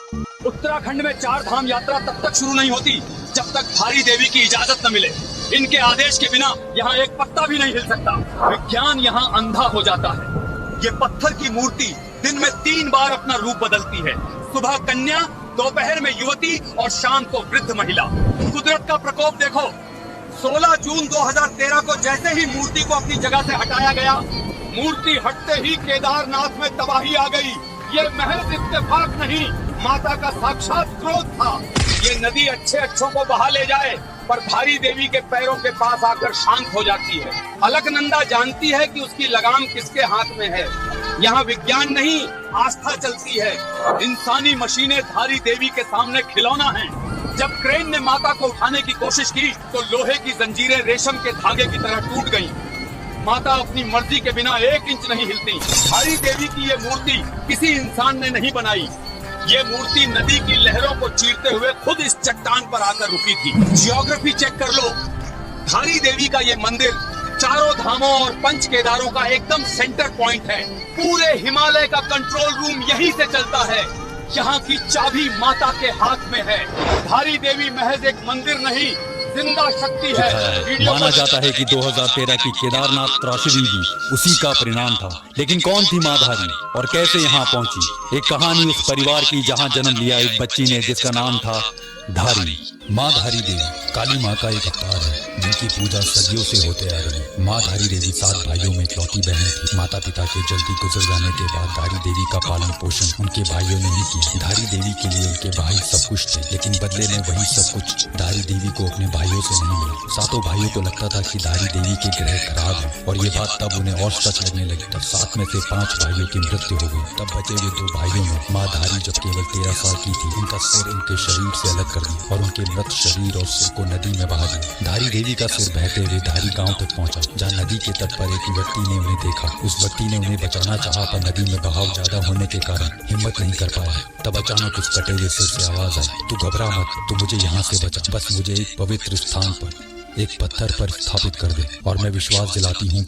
उत्तराखंड में 4 धाम यात्रा तब तक शुरू नहीं होती जब तक धारी देवी की इजाजत न मिले। इनके आदेश के बिना यहाँ एक पत्ता भी नहीं हिल सकता। विज्ञान यहाँ अंधा हो जाता है। ये पत्थर की मूर्ति दिन में 3 बार अपना रूप बदलती है। सुबह कन्या, दोपहर में युवती और शाम को वृद्ध महिला। कुदरत का प्रकोप देखो। 16 जून 2013 को जैसे ही मूर्ति को अपनी जगह से हटाया गया, मूर्ति हटते ही केदारनाथ में तबाही आ गई। ये महज इत्तेफाक नहीं, माता का साक्षात क्रोध था। ये नदी अच्छे अच्छों को बहा ले जाए, पर धारी देवी के पैरों के पास आकर शांत हो जाती है। अलकनंदा जानती है कि उसकी लगाम किसके हाथ में है। यहाँ विज्ञान नहीं, आस्था चलती है। इंसानी मशीनें धारी देवी के सामने खिलौना हैं। जब क्रेन ने माता को उठाने की कोशिश की तो लोहे की जंजीरें रेशम के धागे की तरह टूट गईं। माता अपनी मर्जी के बिना 1 इंच नहीं हिलती। धारी देवी की ये मूर्ति किसी इंसान ने नहीं बनाई। ये मूर्ति नदी की लहरों को चीरते हुए खुद इस चट्टान पर आकर रुकी थी। जियोग्राफी चेक कर लो। धारी देवी का ये मंदिर 4 धामों और 5 केदारों का एकदम सेंटर पॉइंट है। पूरे हिमालय का कंट्रोल रूम यहीं से चलता है। यहाँ की चाबी माता के हाथ में है। धारी देवी महज एक मंदिर नहीं, जिंदा शक्ति है। माना जाता है कि 2013 की केदारनाथ त्रासदी भी उसी का परिणाम था। लेकिन कौन थी माँ धारी और कैसे यहाँ पहुँची? एक कहानी उस परिवार की जहाँ जन्म लिया एक बच्ची ने, जिसका नाम था धारी। माँ धारी देवी काली माँ का एक अवतार है जिनकी पूजा सदियों से होते आ रही है। माँ धारी देवी 7 भाइयों में इकलौती बहन थी। माता पिता के जल्दी गुजर जाने के बाद धारी देवी का पालन पोषण उनके भाइयों ने ही किया। धारी देवी के लिए उनके भाई सब कुछ थे, लेकिन बदले में वही सब कुछ धारी देवी को अपने भाइयों से नहीं मिला। 7 भाइयों को लगता था कि धारी देवी के ग्रह खराब है और ये बात तब उन्हें और सच लगने लगी। तब 7 में से 5 भाइयों की मृत्यु हो गई। तब बचे हुए 2 भाइयों में माँ धारी जब केवल 13 साल की थी, उनका सिर उनके शरीर से अलग कर दिया और उनके मृत शरीर और सिर को नदी में बहा दिया। धारी देवी का सिर बहते हुए धारी गांव तक पहुंचा, जहां नदी के तट पर एक व्यक्ति ने उन्हें देखा। उस व्यक्ति ने उन्हें बचाना चाहा, पर नदी में बहाव ज्यादा होने के कारण हिम्मत नहीं कर पाया। तब अचानक उस कटे हुए सिर से आवाज आई, तू घबरा मत, तू मुझे यहाँ से बचा। बस मुझे एक पवित्र स्थान पर, एक पत्थर पर स्थापित कर दे और मैं विश्वास दिलाती हूँ